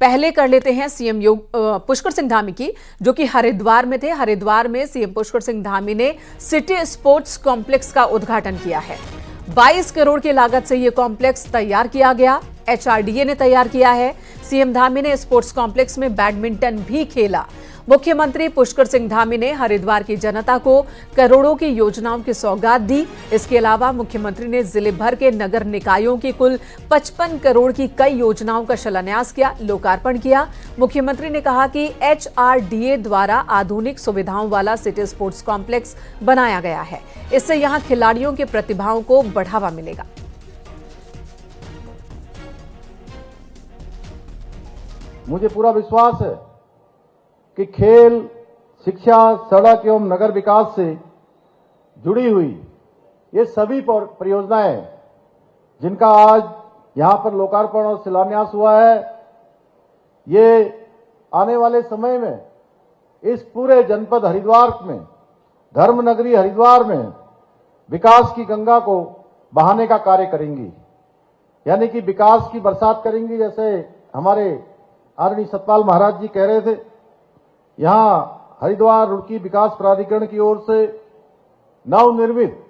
पहले कर लेते हैं सीएम पुष्कर सिंह धामी की, जो कि हरिद्वार में थे। हरिद्वार में सीएम पुष्कर सिंह धामी ने सिटी स्पोर्ट्स कॉम्प्लेक्स का उद्घाटन किया है। 22 करोड़ की लागत से यह कॉम्प्लेक्स तैयार किया गया, एचआरडीए ने तैयार किया है। सीएम धामी ने स्पोर्ट्स कॉम्प्लेक्स में बैडमिंटन भी खेला। मुख्यमंत्री पुष्कर सिंह धामी ने हरिद्वार की जनता को करोड़ों की योजनाओं की सौगात दी। इसके अलावा मुख्यमंत्री ने जिले भर के नगर निकायों की कुल 55 करोड़ की कई योजनाओं का शिलान्यास किया, लोकार्पण किया। मुख्यमंत्री ने कहा कि एचआरडीए द्वारा आधुनिक सुविधाओं वाला सिटी स्पोर्ट्स कॉम्प्लेक्स बनाया गया है। इससे यहां खिलाड़ियों की प्रतिभाओं को बढ़ावा मिलेगा। मुझे पूरा विश्वास है कि खेल, शिक्षा, सड़क एवं नगर विकास से जुड़ी हुई ये सभी परियोजनाएं जिनका आज यहां पर लोकार्पण और शिलान्यास हुआ है, ये आने वाले समय में इस पूरे जनपद हरिद्वार में, धर्म नगरी हरिद्वार में विकास की गंगा को बहाने का कार्य करेंगी, यानी कि विकास की बरसात करेंगी। जैसे हमारे आदरणीय सतपाल महाराज जी कह रहे थे, यहां हरिद्वार रुड़की विकास प्राधिकरण की ओर से नवनिर्मित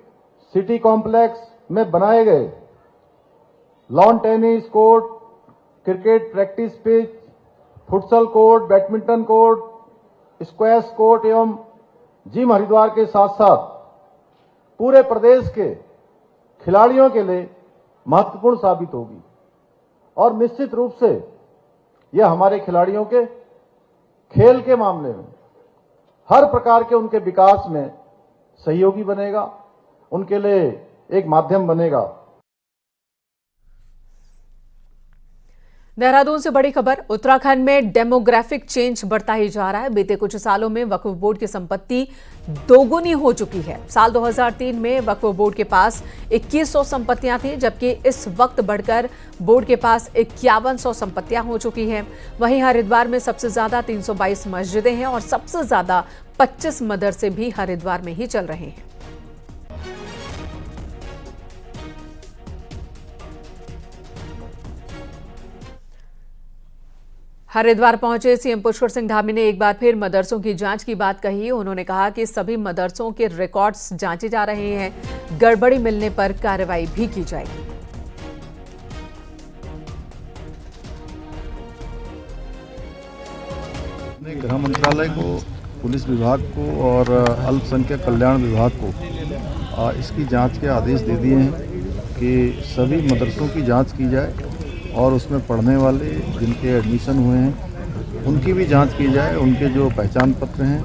सिटी कॉम्प्लेक्स में बनाए गए lawn tennis court, cricket practice pitch, futsal court, badminton court, squash court एवं जिम हरिद्वार के साथ साथ पूरे प्रदेश के खिलाड़ियों के लिए महत्वपूर्ण साबित होगी और निश्चित रूप से यह हमारे खिलाड़ियों के खेल के मामले में हर प्रकार के उनके विकास में सहयोगी बनेगा, उनके लिए एक माध्यम बनेगा। देहरादून से बड़ी खबर, उत्तराखंड में डेमोग्राफिक चेंज बढ़ता ही जा रहा है। बीते कुछ सालों में वक्फ बोर्ड की संपत्ति दोगुनी हो चुकी है। साल 2003 में वक्फ बोर्ड के पास 2100 संपत्तियां थी, जबकि इस वक्त बढ़कर बोर्ड के पास 5100 संपत्तियां हो चुकी हैं। वहीं हरिद्वार में सबसे ज्यादा 322 मस्जिदें हैं और सबसे ज्यादा 25 मदरसे भी हरिद्वार में ही चल रहे हैं। हरिद्वार पहुंचे सीएम पुष्कर सिंह धामी ने एक बार फिर मदरसों की जांच की बात कही। उन्होंने कहा कि सभी मदरसों के रिकॉर्ड्स जांचे जा रहे हैं, गड़बड़ी मिलने पर कार्रवाई भी की जाएगी। गृह मंत्रालय को, पुलिस विभाग को और अल्पसंख्यक कल्याण विभाग को इसकी जांच के आदेश दे दिए हैं कि सभी मदरसों की जांच की जाए और उसमें पढ़ने वाले जिनके एडमिशन हुए हैं उनकी भी जांच की जाए, उनके जो पहचान पत्र हैं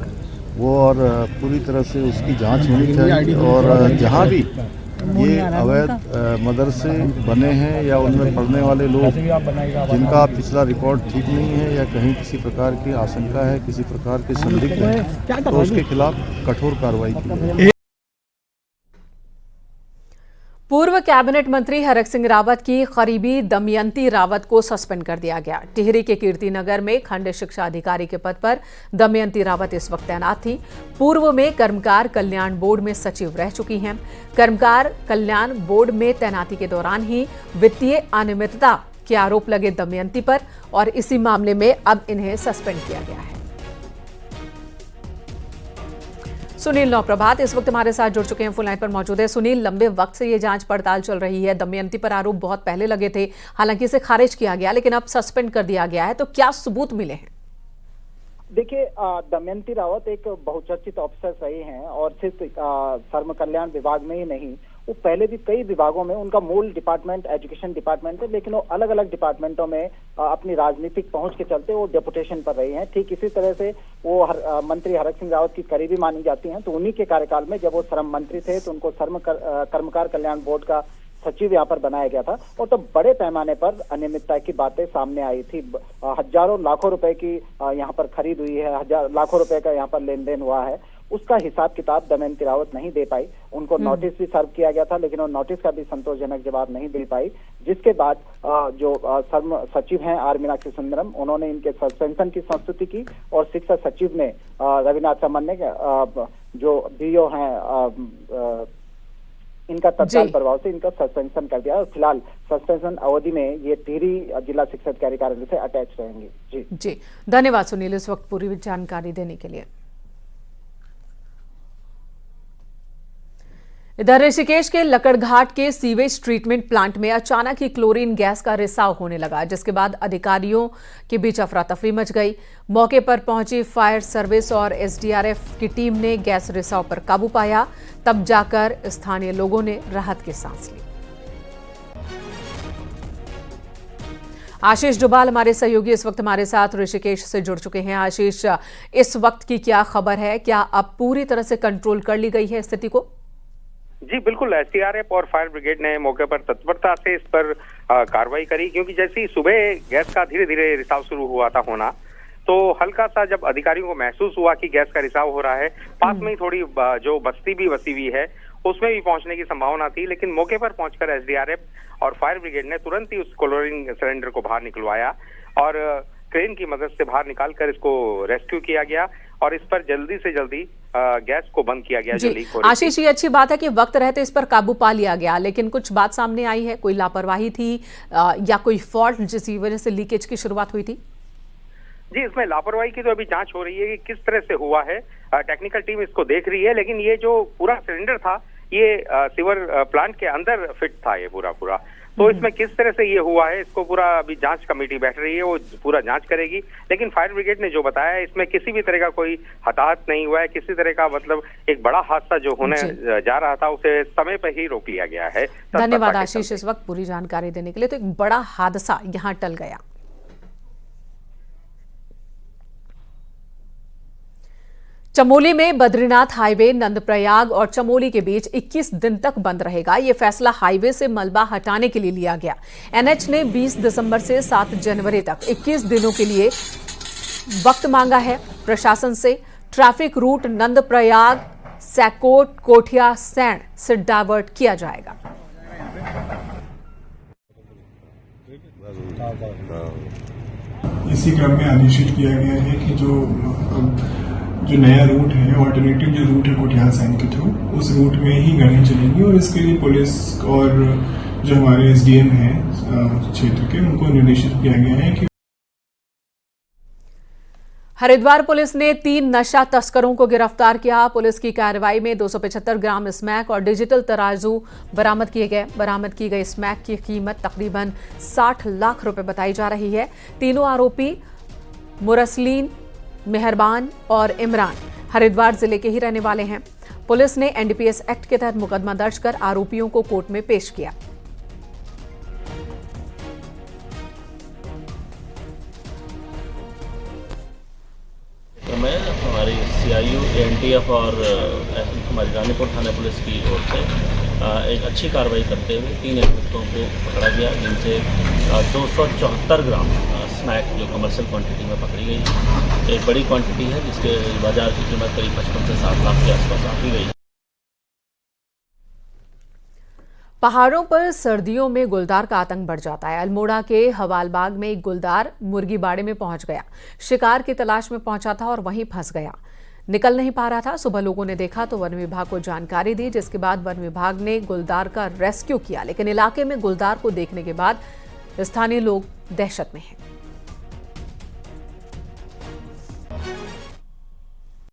वो, और पूरी तरह से उसकी जांच होनी चाहिए। और जहां भी ये अवैध मदरसे बने हैं या उनमें पढ़ने वाले लोग जिनका पिछला रिकॉर्ड ठीक नहीं है या कहीं किसी प्रकार की आशंका है, किसी प्रकार के संदिग्ध हैं, तो उसके खिलाफ कठोर कार्रवाई की जाए। पूर्व कैबिनेट मंत्री हरक सिंह रावत की करीबी दमयंती रावत को सस्पेंड कर दिया गया। टिहरी के कीर्तिनगर में खंड शिक्षा अधिकारी के पद पर दमयंती रावत इस वक्त तैनात थी। पूर्व में कर्मकार कल्याण बोर्ड में सचिव रह चुकी हैं। कर्मकार कल्याण बोर्ड में तैनाती के दौरान ही वित्तीय अनियमितता के आरोप लगे दमयंती पर और इसी मामले में अब इन्हें सस्पेंड किया गया है। सुनील नौप्रभात इस वक्त हमारे साथ जुड़ चुके हैं, फोन लाइन पर मौजूद है। सुनील, लंबे वक्त से ये जांच पड़ताल चल रही है, दमयंती पर आरोप बहुत पहले लगे थे, हालांकि इसे खारिज किया गया लेकिन अब सस्पेंड कर दिया गया है, तो क्या सबूत मिले हैं? देखिए, दमयंती रावत एक बहुचर्चित ऑफिसर रही हैं और सिर्फ श्रम कल्याण विभाग में ही नहीं, वो पहले भी कई विभागों में, उनका मूल डिपार्टमेंट एजुकेशन डिपार्टमेंट है, लेकिन वो अलग अलग डिपार्टमेंटों में अपनी राजनीतिक पहुंच के चलते वो डेपुटेशन पर रही हैं। ठीक इसी तरह से वो मंत्री हरक सिंह रावत की करीबी मानी जाती हैं। तो उन्हीं के कार्यकाल में जब वो श्रम मंत्री थे तो उनको कर्मकार कल्याण बोर्ड का सचिव यहाँ पर बनाया गया था और तो बड़े पैमाने पर अनियमितता की बातें सामने आई थी। हजारों लाखों रुपए की यहाँ पर खरीद हुई है, लाखों रुपए का यहाँ पर लेन देन हुआ है। उसका हिसाब किताब दमयंती रावत नहीं दे पाई। उनको नोटिस भी सर्व किया गया था लेकिन वो नोटिस का भी संतोषजनक जवाब नहीं दे पाई, जिसके बाद जो श्रम सचिव हैं आर मीनाक्षी सुंदरम, उन्होंने इनके सस्पेंशन की संस्तुति की और शिक्षा सचिव ने रविनाथ चमन ने जो बीओ हैं इनका तत्काल प्रभाव से इनका सस्पेंशन कर दिया और फिलहाल सस्पेंशन अवधि में ये टिहरी जिला शिक्षा अधिकारी कार्यालय से अटैच रहेंगे। जी धन्यवाद सुनील, इस वक्त पूरी जानकारी देने के लिए। इधर ऋषिकेश के लकड़घाट के सीवेज ट्रीटमेंट प्लांट में अचानक ही क्लोरीन गैस का रिसाव होने लगा, जिसके बाद अधिकारियों के बीच अफरा तफरी मच गई। मौके पर पहुंची फायर सर्विस और एसडीआरएफ की टीम ने गैस रिसाव पर काबू पाया, तब जाकर स्थानीय लोगों ने राहत की सांस ली। आशीष डुबाल हमारे सहयोगी इस वक्त हमारे साथ ऋषिकेश से जुड़ चुके हैं। आशीष, इस वक्त की क्या खबर है? क्या अब पूरी तरह से कंट्रोल कर ली गई है स्थिति को? जी बिल्कुल, एसडीआरएफ और फायर ब्रिगेड ने मौके पर तत्परता से इस पर कार्रवाई करी, क्योंकि जैसे ही सुबह गैस का धीरे धीरे रिसाव शुरू हुआ था होना, तो हल्का सा जब अधिकारियों को महसूस हुआ कि गैस का रिसाव हो रहा है, पास में ही थोड़ी जो बस्ती भी बसी हुई है उसमें भी पहुंचने की संभावना थी, लेकिन मौके पर पहुंचकर एसडीआरएफ और फायर ब्रिगेड ने तुरंत ही उस क्लोरीन सिलेंडर को बाहर निकलवाया और क्रेन की मदद से बाहर निकालकर इसको रेस्क्यू किया गया और इस पर जल्दी से जल्दी गैस को बंद किया गया जो लीक हो रही थी। आशीष, ये अच्छी बात है कि वक्त रहते इस पर काबू पा लिया गया, लेकिन कुछ बात सामने आई है, कोई लापरवाही थी या कोई फॉल्ट जिसकी वजह से लीकेज की शुरुआत हुई थी? जी, इसमें लापरवाही की तो अभी जांच हो रही है कि किस तरह से हुआ है। टेक्निकल टीम इसको देख रही है, लेकिन ये जो पूरा सिलेंडर था ये सीवर प्लांट के अंदर फिट था ये पूरा, तो इसमें किस तरह से ये हुआ है इसको पूरा अभी जांच कमेटी बैठ रही है, वो पूरा जांच करेगी। लेकिन फायर ब्रिगेड ने जो बताया है इसमें किसी भी तरह का कोई हताहत नहीं हुआ है, किसी तरह का मतलब एक बड़ा हादसा जो होने जा रहा था उसे समय पर ही रोक लिया गया है। धन्यवाद आशीष इस वक्त पूरी जानकारी देने के लिए। तो एक बड़ा हादसा यहाँ टल गया। चमोली में बद्रीनाथ हाईवे नंदप्रयाग और चमोली के बीच 21 दिन तक बंद रहेगा। यह फैसला हाईवे से मलबा हटाने के लिए लिया गया। एनएच ने 20 दिसंबर से 7 जनवरी तक 21 दिनों के लिए वक्त मांगा है प्रशासन से। ट्रैफिक रूट नंदप्रयाग, सैकोट, कोठिया, सैंड से डाइवर्ट किया जाएगा। इसी क्रम में आदेशित किया गया है कि जो नया रूट है, ऑल्टरनेटिव जो रूट है कोठियाल सैंड के थ्रू, उस रूट में ही गाड़ियां चलेंगी और इसके लिए पुलिस और जो हमारे एसडीएम हैं क्षेत्र के, उनको निर्देशित किया गया है कि हरिद्वार पुलिस ने 3 नशा तस्करों को गिरफ्तार किया। पुलिस की कार्रवाई में 275 ग्राम स्मैक और डिजिटल तराजू बरामद किए गए। बरामद की गई स्मैक की कीमत तकरीबन 60 लाख रुपए बताई जा रही है। तीनों आरोपी मुरसलीन, मेहरबान और इमरान हरिद्वार जिले के ही रहने वाले हैं। पुलिस ने एनडीपीएस एक्ट के तहत मुकदमा दर्ज कर आरोपियों को कोर्ट में पेश किया। मैं हमारी सीआईयू, एएनटीएफ और हमारी रानीपुर थाना पुलिस की ओर से एक अच्छी कार्रवाई करते हुए 3 अभियुक्तों को पकड़ा गया, जिनसे 274 ग्राम स्मैक जो कमर्शियल क्वांटिटी में पकड़ी गई। एक बड़ी क्वांटिटी है जिसके बाजार की कीमत करीब 55 से 60 लाख के आसपास आंकी गई। पहाड़ों पर सर्दियों में गुलदार का आतंक बढ़ जाता है। अल्मोड़ा के हवालबाग में एक गुलदार मुर्गी बाड़े में पहुंच गया। शिकार की तलाश में पहुंचा था और वहीं फंस गया, निकल नहीं पा रहा था। सुबह लोगों ने देखा तो वन विभाग को जानकारी दी, जिसके बाद वन विभाग ने गुलदार का रेस्क्यू किया। लेकिन इलाके में गुलदार को देखने के बाद स्थानीय लोग दहशत में हैं।